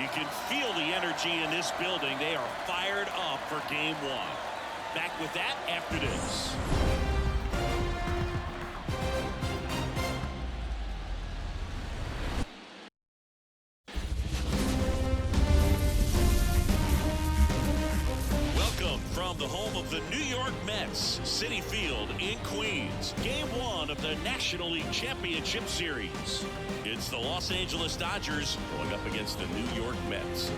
You can feel the energy in this building. They are fired up for game one. Back with that after this. Welcome from the home of the New York Mets, Citi Field in Queens. Game one of the National League Championship Series. It's the Los Angeles Dodgers going up against the New York Mets.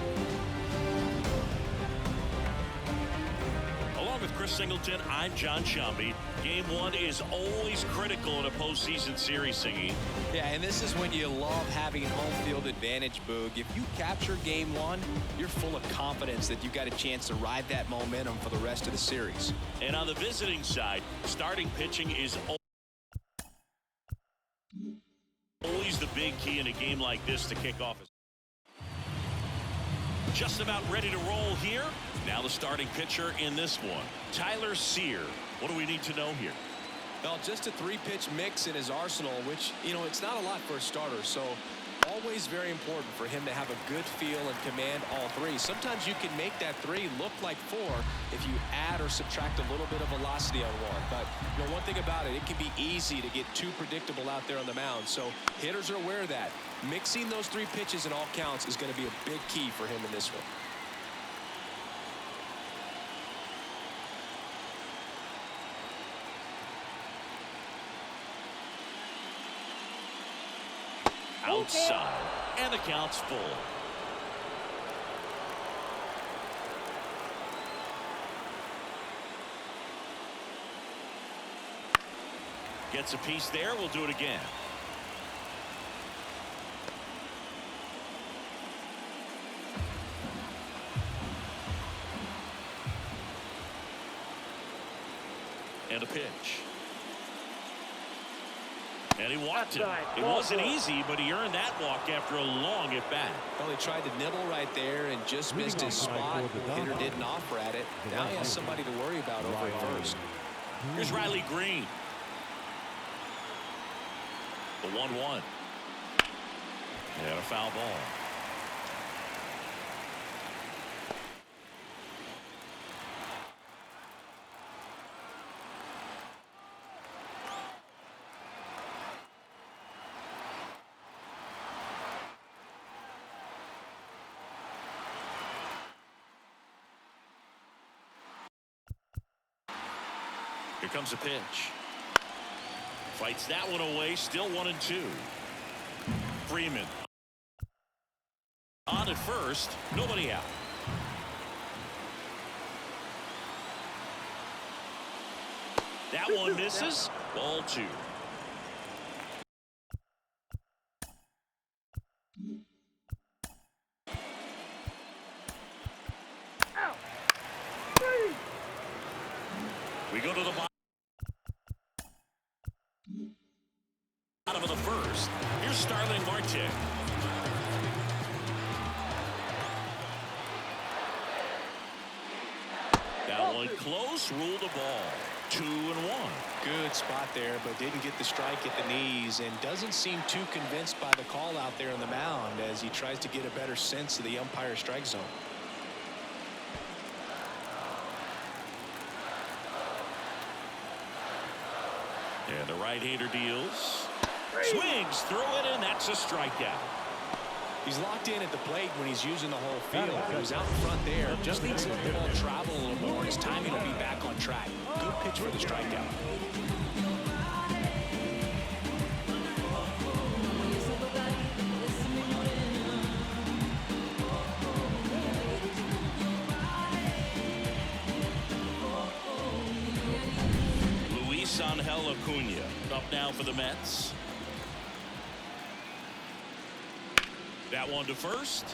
Along with Chris Singleton, I'm John Shambi. Game one is always critical in a postseason series, Singy. Yeah, and this is when you love having home field advantage, Boog. If you capture game one, you're full of confidence that you've got a chance to ride that momentum for the rest of the series. And on the visiting side, starting pitching is always the big key in a game like this to kick off. Just about ready to roll here. Now the starting pitcher in this one, Tyler Sear. What do we need to know here? Well, just a three-pitch mix in his arsenal, which, it's not a lot for a starter. So always very important for him to have a good feel and command all three. Sometimes you can make that three look like four if you add or subtract a little bit of velocity on one. But one thing about it can be easy to get too predictable out there on the mound. So hitters are aware of that. Mixing those three pitches in all counts is going to be a big key for him in this one. Outside, and the count's full. Gets a piece there. We'll do it again. And a pitch. And he walked it. It wasn't easy, but he earned that walk after a long at-bat. Well, he tried to nibble right there and just missed his spot. The hitter didn't offer at it. Now he has somebody to worry about over at first. Here's Riley Green. The 1-1. And a foul ball. Here comes a pitch. Fights that one away. Still 1-2. Freeman on at first. Nobody out. That one misses. Ball 2. We go to the bottom of the first. Here's Starling Marte. That one close. Ruled the ball. 2-1. Good spot there, but didn't get the strike at the knees and doesn't seem too convinced by the call out there on the mound as he tries to get a better sense of the umpire strike zone. And the right-hander deals. Swings through it, and that's a strikeout. He's locked in at the plate when he's using the whole field. He's out in front there. Just needs to let the ball travel a little more. His timing will be back on track. Good pitch for the strikeout. Angel Acuna up now for the Mets. That one to first.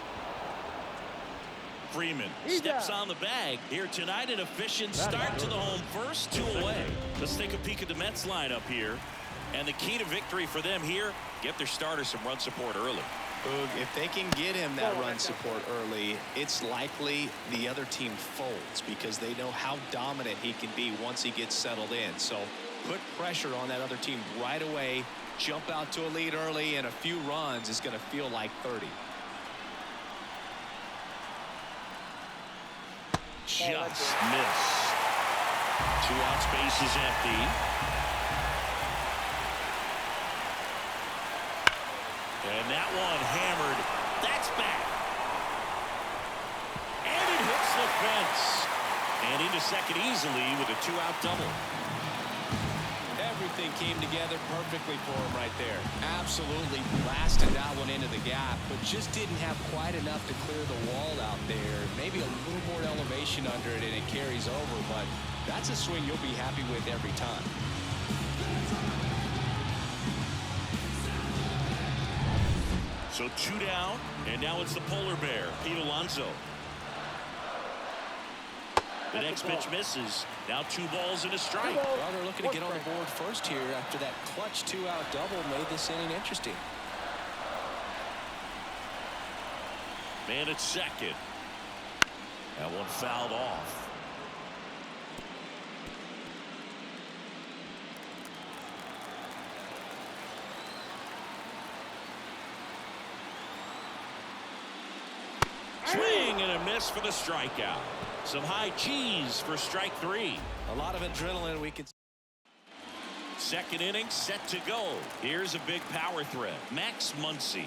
Freeman steps on the bag here tonight. An efficient start to the home first, 2 away. Let's take a peek at the Mets lineup here. And the key to victory for them here, get their starter some run support early. If they can get him that run support early, it's likely the other team folds because they know how dominant he can be once he gets settled in. So put pressure on that other team right away. Jump out to a lead early, and a few runs is going to feel like 30. just missed. 2 outs, base is empty. And that one hammered. That's back. And it hits the fence. And into second easily with a 2-out double. Everything came together perfectly for him right there. Absolutely blasted that one into the gap, but just didn't have quite enough to clear the wall out there. Maybe a little more elevation under it and it carries over, but that's a swing you'll be happy with every time. So 2 down, and now it's the polar bear, Pete Alonso. The next pitch misses. Now 2 balls and a strike. Well, they're looking to get on the board first here after that clutch 2-out double made this inning interesting. Man at second. That one fouled off. Swing and a miss for the strikeout. Some high cheese for strike 3. A lot of adrenaline we can. Second inning set to go. Here's a big power threat. Max Muncy.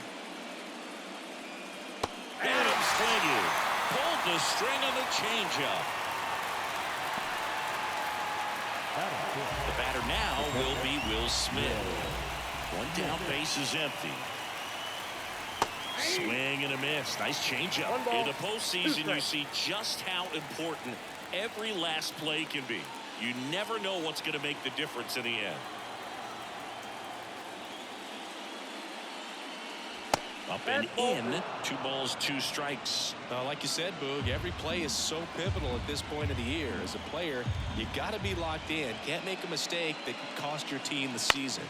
Got him swinging. Pulled the string on the changeup. The batter now will be Will Smith. 1 down, base is empty. Swing and a miss. Nice changeup. In the postseason, you see just how important every last play can be. You never know what's going to make the difference in the end. Up and in. 2 balls, 2 strikes. Like you said, Boog, every play is so pivotal at this point of the year. As a player, you got to be locked in. Can't make a mistake that could cost your team the season.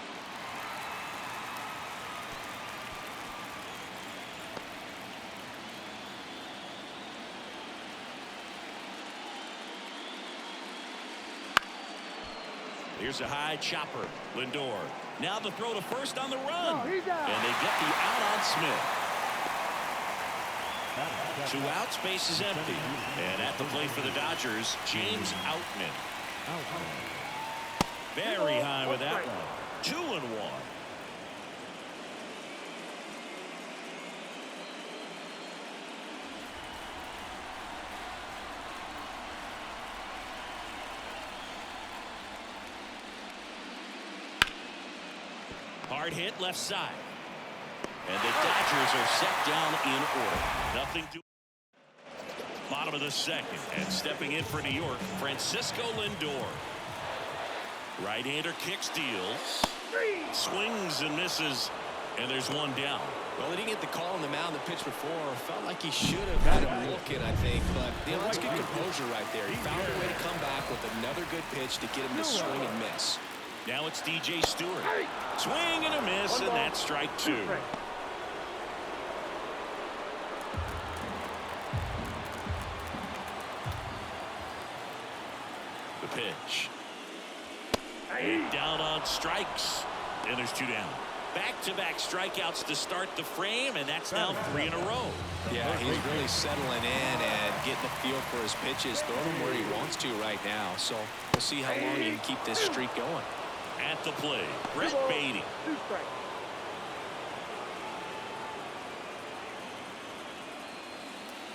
Here's a high chopper. Lindor. Now the throw to first on the run. And they get the out on Smith. 2 outs, base is empty. And at the plate for the Dodgers, James Outman. Very high with that one. 2-1. Hard hit left side. And the Dodgers are set down in order. Nothing to. Bottom of the second. And stepping in for New York, Francisco Lindor. Right-hander kick steals. Swings and misses. And there's 1 down. Well, he didn't get the call on the mound the pitch before. Felt like he should have had him looking, I think. But, that's good composure right there. He found a way to come back with another good pitch to get him to swing and miss. Now it's DJ Stewart. Swing and a miss, and that's strike 2. The pitch. And down on strikes. And there's 2 down. Back-to-back strikeouts to start the frame, and that's now 3 in a row. Yeah, he's really settling in and getting a feel for his pitches, throwing them where he wants to right now. So we'll see how long he can keep this streak going. At the play, Brett Beatty.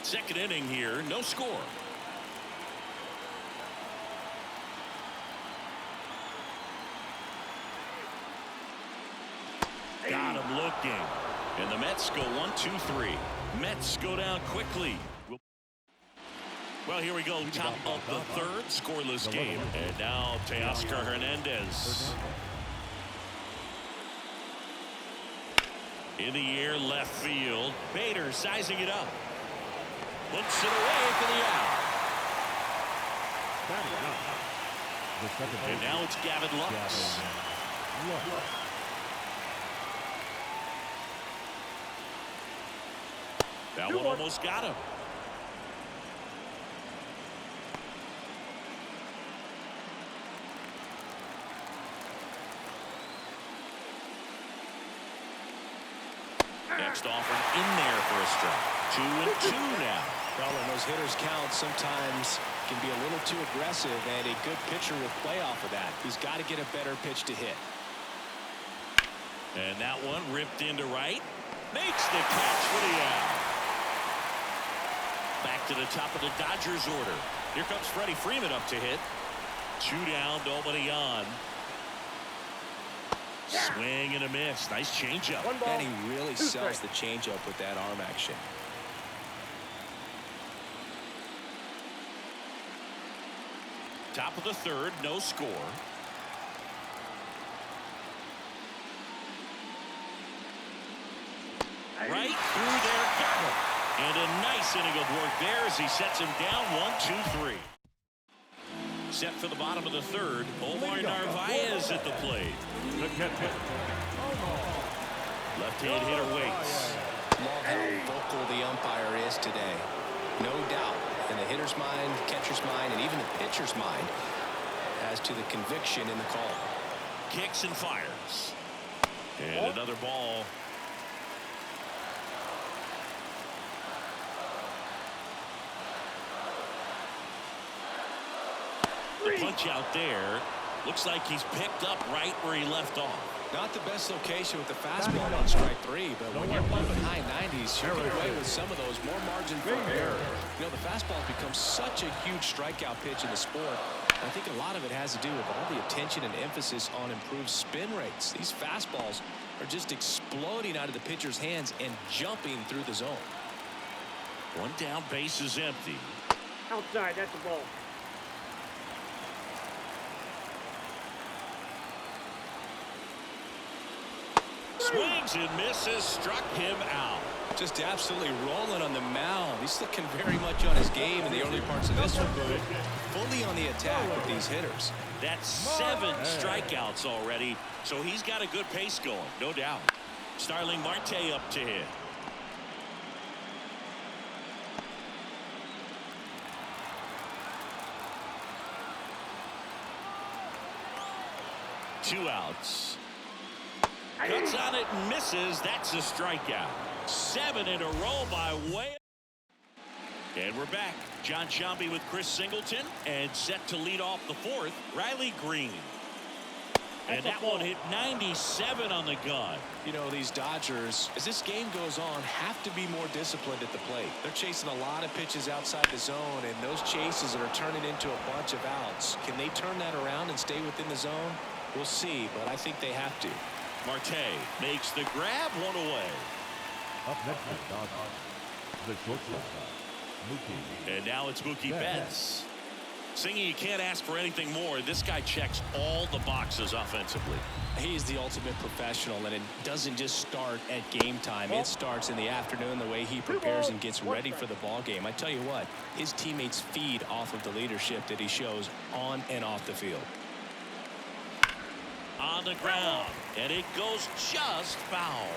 Second inning here, no score. Got him looking. And the Mets go 1-2-3. Mets go down quickly. Well, here we go. Top of the third, scoreless game. And now Teoscar Hernandez. In the air, left field. Bader sizing it up. Looks it away for the out. And now it's Gavin Lux. That one almost got him. Next offering in there for a strike. 2-2 now. Well, when those hitters count, sometimes can be a little too aggressive, and a good pitcher will play off of that. He's got to get a better pitch to hit. And that one ripped into right. Makes the catch for the out. Back to the top of the Dodgers order. Here comes Freddie Freeman up to hit. 2 down, nobody on. Swing and a miss. Nice changeup. And he really sells the changeup with that arm action. Top of the third, no score. Right through there, got him. And a nice inning of work there as he sets him down 1-2-3. Set for the bottom of the third. Omar Narvaez at the plate. Left-hand hitter waits. Love how vocal the umpire is today. No doubt in the hitter's mind, catcher's mind, and even the pitcher's mind as to the conviction in the call. Kicks and fires. And another ball. The punch out there. Looks like he's picked up right where he left off. Not the best location with the fastball on strike 3, but when you're moving high 90s, you get away with some of those, more margin for error. You know, the fastball has become such a huge strikeout pitch in the sport. I think a lot of it has to do with all the attention and emphasis on improved spin rates. These fastballs are just exploding out of the pitcher's hands and jumping through the zone. 1 down, base is empty. Outside, that's the ball. Swings and misses, struck him out. Just absolutely rolling on the mound. He's looking very much on his game in the early parts of this one, but fully on the attack with these hitters. That's 7 strikeouts already, so he's got a good pace going, no doubt. Starling Marte up to hit. Two outs. Cuts on it and misses. That's a strikeout. 7 in a row by way. And we're back. John Sciambi with Chris Singleton, and set to lead off the 4th, Riley Green. And that one hit 97 on the gun. You know, these Dodgers, as this game goes on, have to be more disciplined at the plate. They're chasing a lot of pitches outside the zone, and those chases are turning into a bunch of outs. Can they turn that around and stay within the zone? We'll see, but I think they have to. Marte makes the grab, 1 away. Up next is the shortstop, Mookie. And now it's Mookie Betts. Singy, you can't ask for anything more. This guy checks all the boxes offensively. He's the ultimate professional, and it doesn't just start at game time. It starts in the afternoon, the way he prepares and gets ready for the ball game. I tell you what, his teammates feed off of the leadership that he shows on and off the field. On the ground, and it goes just foul.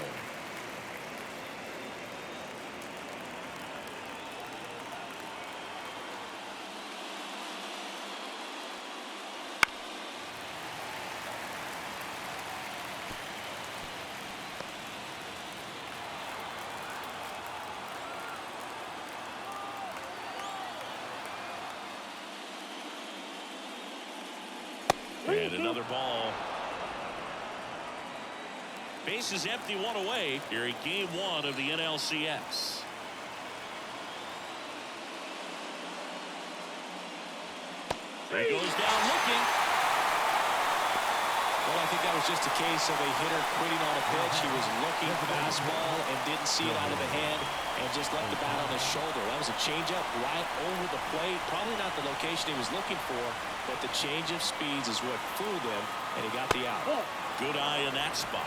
And another ball. Base is empty, 1 away here in game 1 of the NLCS. He goes down looking. Well, I think that was just a case of a hitter quitting on a pitch. He was looking fastball and didn't see it out of the hand and just left the bat on his shoulder. That was a changeup right over the plate. Probably not the location he was looking for, but the change of speeds is what fooled him, and he got the out. Good eye in that spot.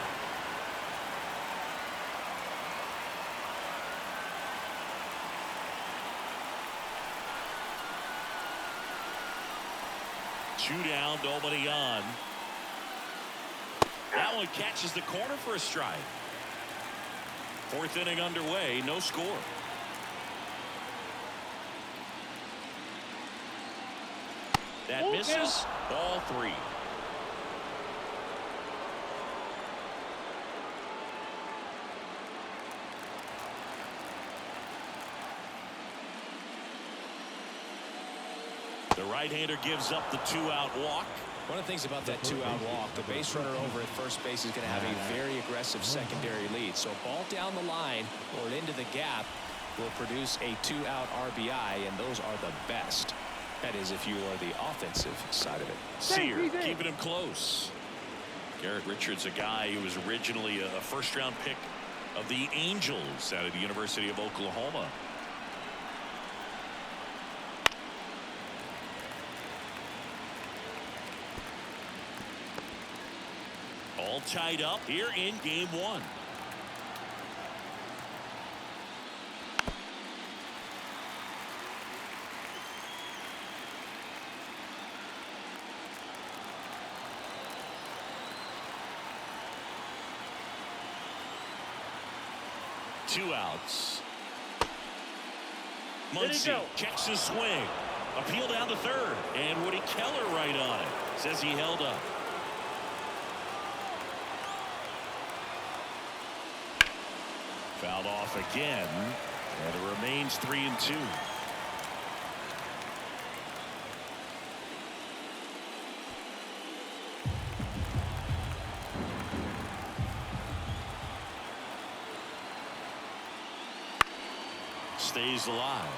Two down, nobody on. That one catches the corner for a strike. 4th inning underway, no score. That misses. Ball 3. The right-hander gives up the 2-out walk. One of the things about that 2-out walk, the base runner over at first base is going to have a very aggressive secondary lead. So a ball down the line or into the gap will produce a 2-out RBI, and those are the best. That is, if you are the offensive side of it. Sear keeping him close. Garrett Richards, a guy who was originally a first-round pick of the Angels out of the University of Oklahoma. All tied up here in game one. Two outs. Muncy checks his swing. Appeal down to third. And Woody Keller right on it. Says he held up. Fouled off again. And it remains 3-2. Stays alive.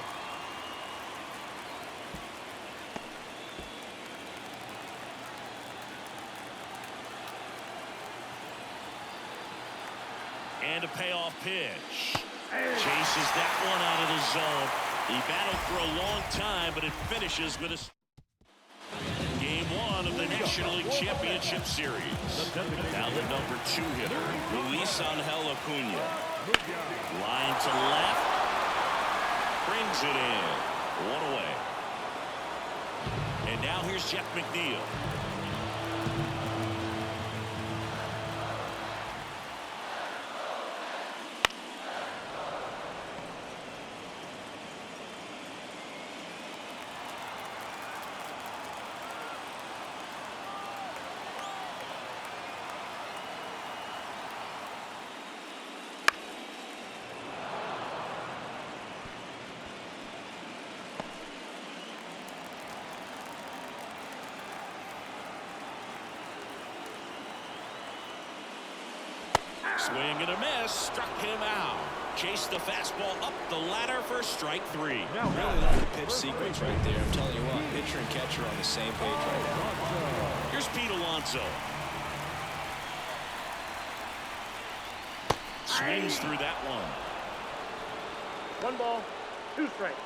And a payoff pitch. Chases that one out of the zone. He battled for a long time, but it finishes with a game one of the National League Championship Series. Now the number 2 hitter, Luis Angel Acuna. Line to left. Brings it in. One away. And now here's Jeff McNeil. Swing and a miss. Struck him out. Chased the fastball up the ladder for strike 3. Really like the pitch sequence right there. I'm telling you what, pitcher and catcher are on the same page right now. Here's Pete Alonso. Swings through that one. 1 ball, 2 strikes.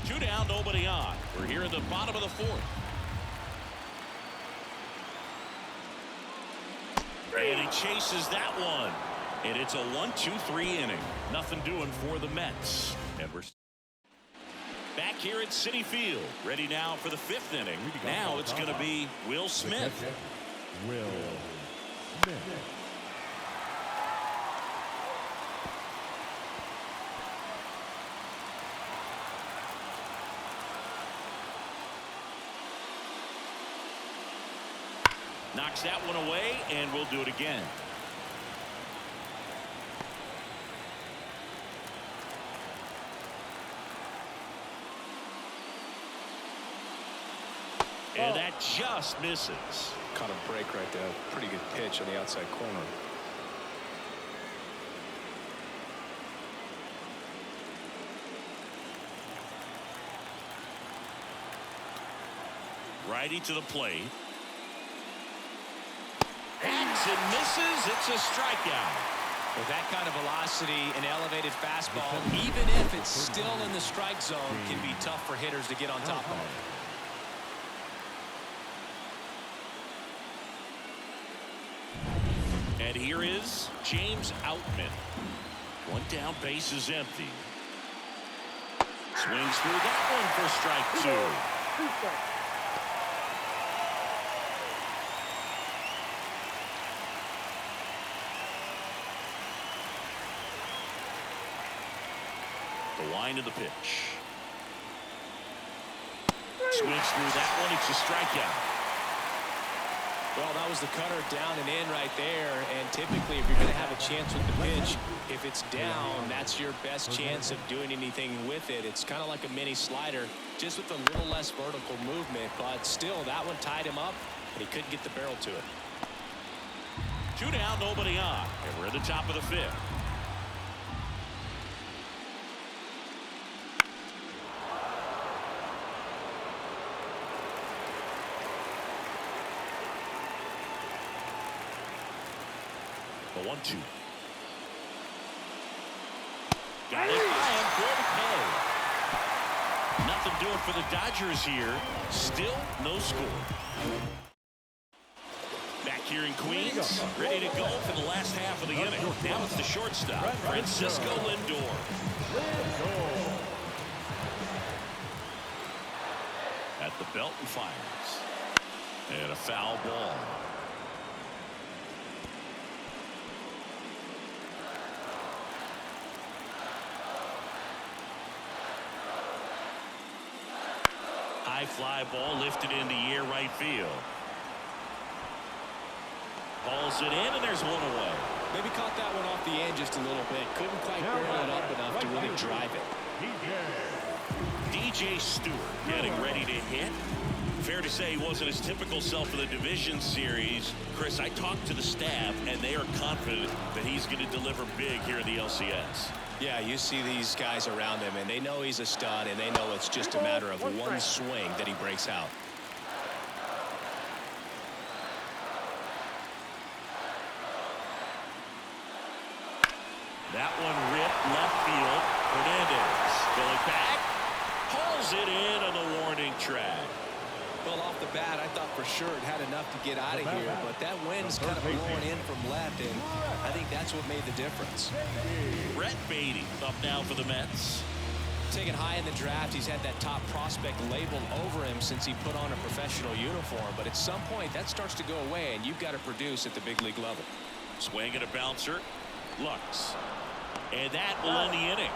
Two down, nobody on. We're here in the bottom of the 4th. And he chases that one. And it's a 1-2-3 inning. Nothing doing for the Mets. And we're back here at Citi Field. Ready now for the 5th inning. Now it's going to be Will Smith. Will Smith. Knocks that one away, and we'll do it again. And that just misses. Caught a break right there. Pretty good pitch on the outside corner. Righty to the plate. Hacks and misses. It's a strikeout. With that kind of velocity, an elevated fastball, even if it's still in the strike zone, can be tough for hitters to get on top of. And here is James Outman. One down, base is empty. Swings through that one for strike 2. 2 strikes. The line of the pitch. Swings through that one. It's a strikeout. Well, that was the cutter down and in right there. And typically, if you're going to have a chance with the pitch, if it's down, that's your best chance of doing anything with it. It's kind of like a mini slider, just with a little less vertical movement. But still, that one tied him up, and he couldn't get the barrel to it. 2 down, nobody on. And we're at the top of the 5th. The 1-2. Got it by him for the pay. Nothing doing for the Dodgers here. Still no score. Back here in Queens, ready to go for the last half of the inning. Now it's the shortstop, Francisco Lindor. At the belt and fires. And a foul ball. High fly ball lifted in the air right field. Hauls it in, and there's one away. Maybe caught that one off the end just a little bit. Couldn't quite barrel it up enough to really drive it. DJ Stewart getting ready to hit. Fair to say he wasn't his typical self for the division series. Chris, I talked to the staff, and they are confident that he's going to deliver big here in the LCS. Yeah, you see these guys around him, and they know he's a stud, and they know it's just a matter of one swing that he breaks out. That one ripped left field. Hernandez going back. Hauls it in on the warning track. Well, off the bat, I thought for sure it had enough to get out of here, but that wind's kind of blowing in from left, and I think that's what made the difference. Brett Beatty up now for the Mets. Taken high in the draft, he's had that top prospect labeled over him since he put on a professional uniform, but at some point that starts to go away, and you've got to produce at the big league level. Swing and a bouncer. Lux. And that will end the inning.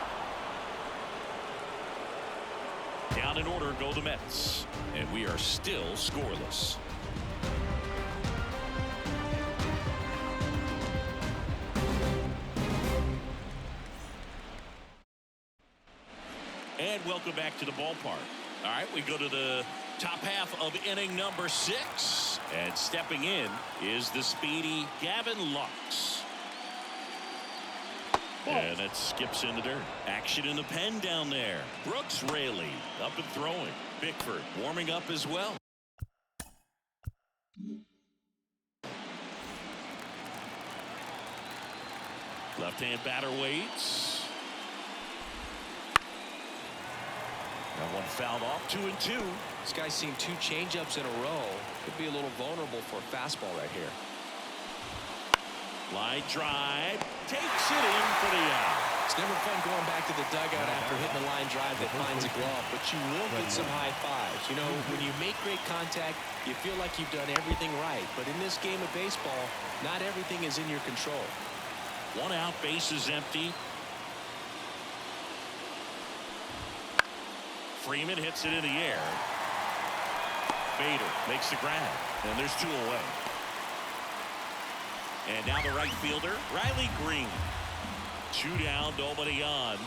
Down in order go the Mets. And we are still scoreless. And welcome back to the ballpark. All right, we go to the top half of inning number 6. And stepping in is the speedy Gavin Lux. And it skips in the dirt. Action in the pen down there. Brooks Raley up and throwing. Bickford warming up as well. Left-hand batter waits. That one fouled off. 2-2. This guy's seen 2 changeups in a row. Could be a little vulnerable for a fastball right here. Line drive. Takes it in for the out. It's never fun going back to the dugout after hitting a line drive that finds a glove, but you will get some high fives. You know, when you make great contact, you feel like you've done everything right. But in this game of baseball, not everything is in your control. 1 out, base is empty. Freeman hits it in the air. Bader makes the grab, and there's 2 away. And now the right fielder, Riley Green. 2 down, nobody on.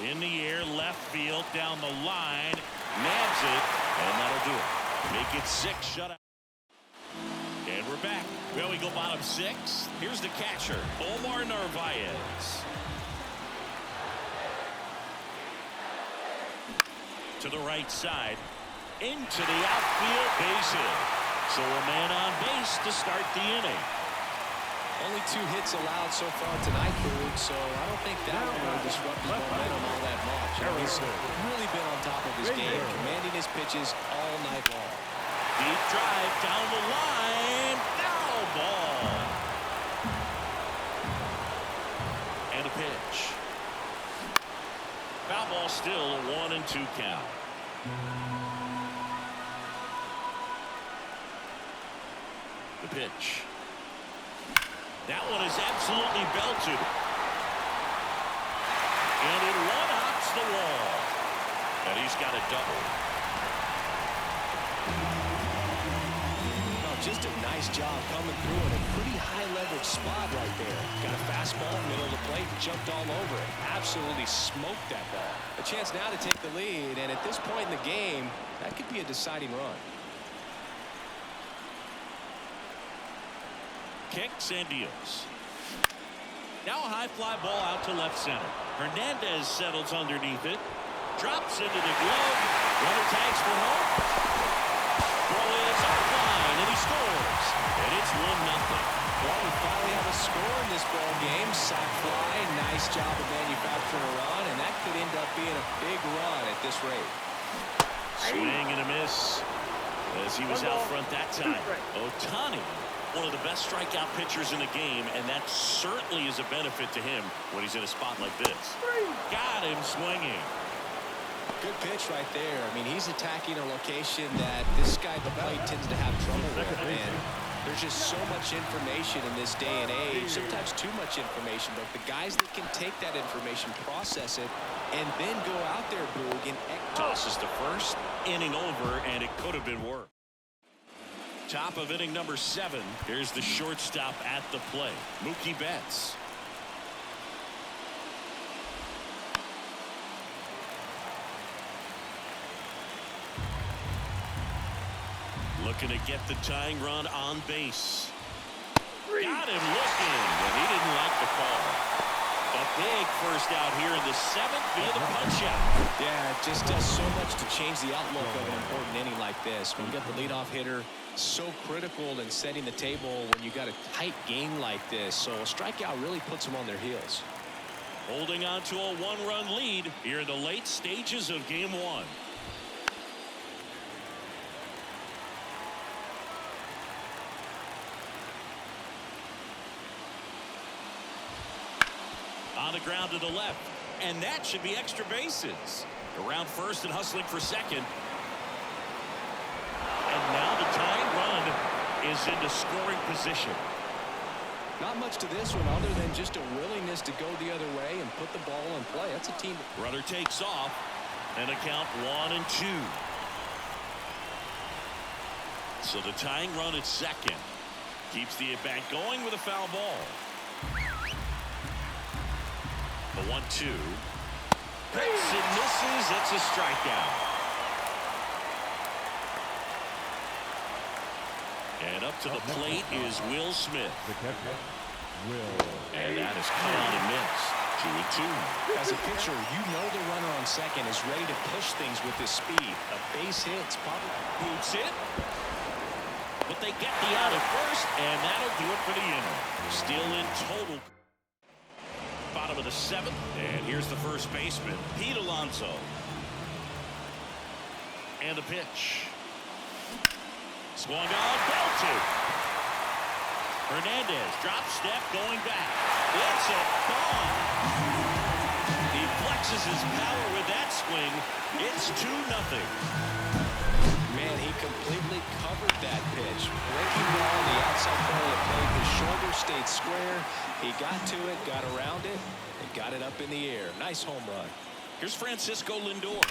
In the air, left field, down the line. Nabs it, and that'll do it. Make it 6 shutout. And we're back. Well, we go bottom 6. Here's the catcher, Omar Narvaez. To the right side. Into the outfield, base hit. So a man on base to start the inning. Only 2 hits allowed so far tonight, Boog, so I don't think that will disrupt his momentum all that much. He's really been on top of his game, commanding his pitches all night long. Deep drive down the line. Foul ball. And a pitch. Foul ball still a 1-2 count. The pitch. That one is absolutely belted. And it one-hops the wall. And he's got a double. just a nice job coming through in a pretty high leverage spot right there. Got a fastball, middle of the plate, jumped all over it. Absolutely smoked that ball. A chance now to take the lead, and at this point in the game, that could be a deciding run. Kicks and deals. Now a high fly ball out to left center. Hernandez settles underneath it. Drops into the glove. Runner tags for home. Ball is offline, and he scores. And it's 1-0. Well, we finally have a score in this ball game. Sac fly, nice job of manufacturing a run, and that could end up being a big run at this rate. Swing and a miss as he was out front that time. Ohtani, one of the best strikeout pitchers in the game, and that certainly is a benefit to him when he's in a spot like this. Got him swinging. Good pitch right there. I mean, he's attacking a location that this guy at the plate tends to have trouble with, and there's just so much information in this day and age, sometimes too much information, but the guys that can take that information, process it, and then go out there, Boog, and tosses to first, inning over, and it could have been worse. Top of inning number 7. Here's the shortstop at the plate, Mookie Betts. Looking to get the tying run on base. Got him looking, and he didn't like the call. A big first out here in the 7th via the punch out. Yeah, it just does so much to change the outlook of an important inning like this. When you got the leadoff hitter, so critical in setting the table when you got a tight game like this. So a strikeout really puts them on their heels. Holding on to a 1-run lead here in the late stages of game 1. On the ground to the left, and that should be extra bases. Around first and hustling for second. And now the tying run is into scoring position. Not much to this one other than just a willingness to go the other way and put the ball in play. That's a team. Runner takes off, and a count 1-2. So the tying run at second keeps the at-bat going with a foul ball. The 1-2. Hits and misses. It's a strikeout. And up to the plate is Will Smith. The catcher, Will. And that is cut out and missed. 2-2. As a pitcher, you know the runner on second is ready to push things with his speed. A base hit's probably Boots it. But they get the out at first, and that'll do it for the inning. Still in total. Bottom of the 7th, and here's the first baseman, Pete Alonso. And the pitch. Swung on, belted. Hernandez drop step going back. It's a bomb. He flexes his power with that swing. It's 2-0. Man, he completely covered that pitch. Breaking ball on the outside corner of the plate. His shoulder stayed square. He got to it, got around it, and got it up in the air. Nice home run. Here's Francisco Lindor.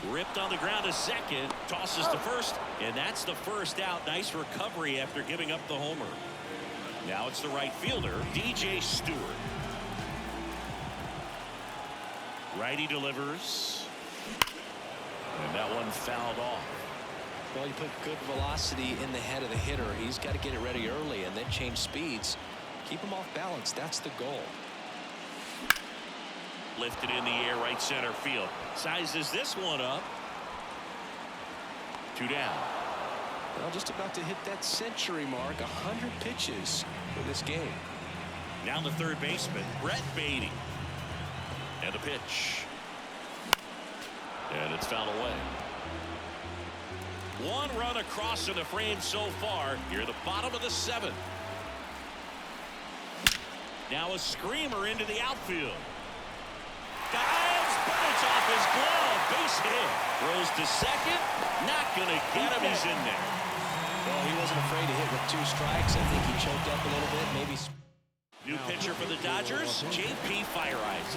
Ripped on the ground to second. Tosses to first, and that's the first out. Nice recovery after giving up the homer. Now it's the right fielder, DJ Stewart. Righty delivers. And that one fouled off. Well, you put good velocity in the head of the hitter. He's got to get it ready early and then change speeds. Keep him off balance. That's the goal. Lifted in the air, right center field. Sizes this one up. 2 down. Well, just about to hit that century mark. 100 pitches for this game. Now the third baseman, Brett Beatty. And a pitch. And it's fouled away. 1 run across in the frame so far. Here at the bottom of the 7th. Now a screamer into the outfield. Dives, but it's off his glove. Base hit. Throws to second. Not going to get him. He's in there. Well, he wasn't afraid to hit with 2 strikes. I think he choked up a little bit. Maybe. New pitcher for the Dodgers, J.P. Fire-Eyes.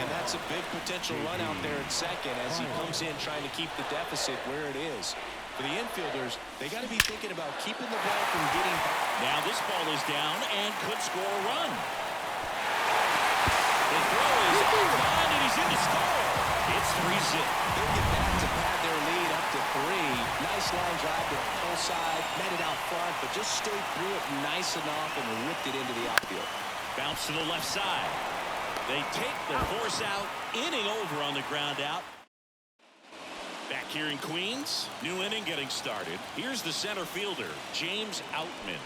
And that's a big potential run out there at second as he comes in trying to keep the deficit where it is. For the infielders, they got to be thinking about keeping the ball from getting. Now this ball is down and could score a run. The throw is on, and he's in to score. It's 3-zip. They'll get back to pad their lead up to 3. Nice line drive to the full side, met it out front, but just stayed through it nice enough and whipped it into the outfield. Bounce to the left side. They take the force out, inning over on the ground out. Back here in Queens, new inning getting started. Here's the center fielder, James Outman.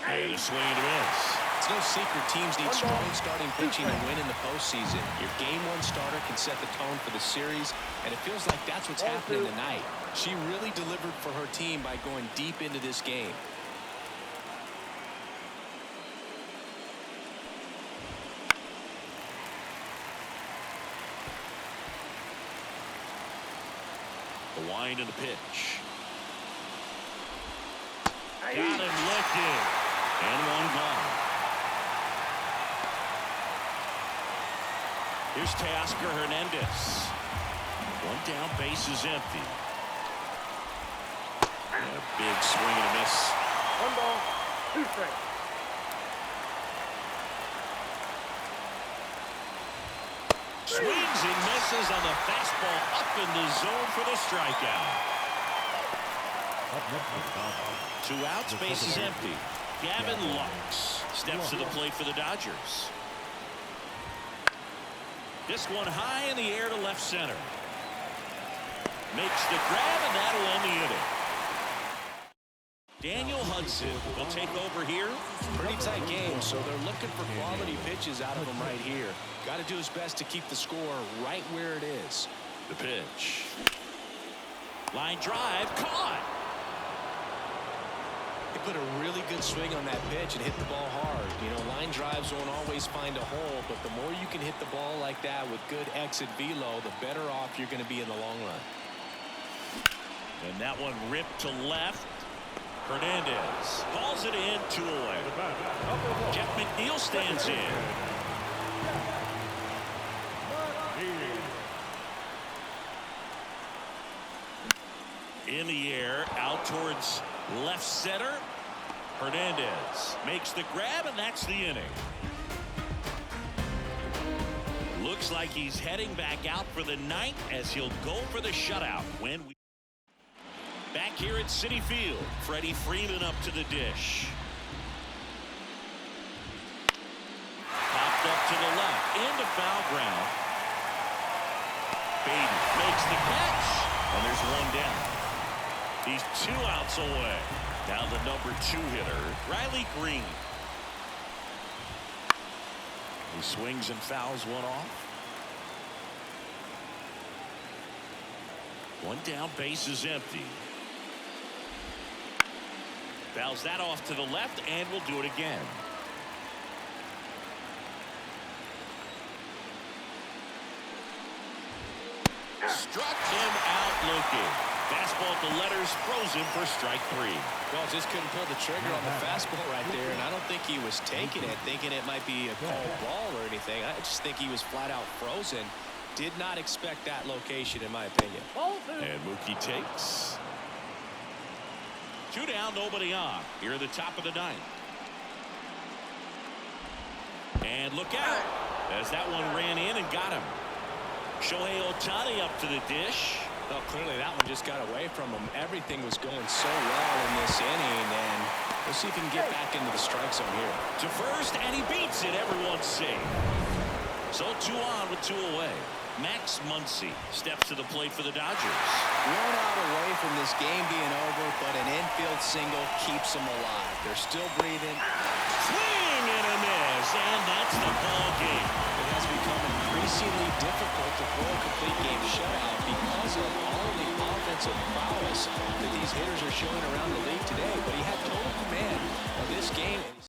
And a swing and a miss. It's no secret teams need strong starting pitching to win in the postseason. Your game one starter can set the tone for the series, and it feels like that's what's happening tonight. She really delivered for her team by going deep into this game. The wind and the pitch. Got him lifted. And one gone. Here's Teoscar Hernandez. One down, base is empty. And a big swing and a miss. 1 ball, 2 strikes. Swings and misses on the fastball up in the zone for the strikeout. 2 outs, base is empty. Gavin Lux steps to the plate for the Dodgers. This one high in the air to left center. Makes the grab, and that'll end the inning. Daniel Hudson will take over here. Pretty tight game, so they're looking for quality pitches out of him right here. Got to do his best to keep the score right where it is. The pitch. Line drive, caught. They put a really good swing on that pitch and hit the ball hard. You know, line drives won't always find a hole, but the more you can hit the ball like that with good exit velo, the better off you're going to be in the long run. And that one ripped to left. Hernandez calls it in, 2 away. Jeff McNeil stands in. In the air, out towards left center. Hernandez makes the grab, and that's the inning. Looks like he's heading back out for the 9th as he'll go for the shutout when we. Back here at Citi Field, Freddie Freeman up to the dish. Popped up to the left, into foul ground. Beatty makes the catch, and there's 1 down. He's 2 outs away. Now the number 2 hitter, Riley Green. He swings and fouls one off. 1 down, base is empty. Fouls that off to the left, and will do it again. Struck him out looking. Fastball at the letters, frozen for strike 3. Well, just couldn't pull the trigger on the fastball right there, and I don't think he was taking it, thinking it might be a called ball or anything. I just think he was flat out frozen. Did not expect that location, in my opinion. And Mookie takes. 2 down, nobody on. Here at the top of the 9th. And look out, as that one ran in and got him. Shohei Ohtani up to the dish. Well, clearly that one just got away from him. Everything was going so well in this inning, and we'll see if he can get back into the strike zone here. To first, and he beats it. Everyone's safe. So 2 on with 2 away. Max Muncy steps to the plate for the Dodgers. 1 out away from this game being over, but an infield single keeps them alive. They're still breathing. Swing and a miss, and that's the ball game. It has become increasingly difficult to throw a complete game shutout because of all of the offensive prowess that these hitters are showing around the league today. But he had total command of this game.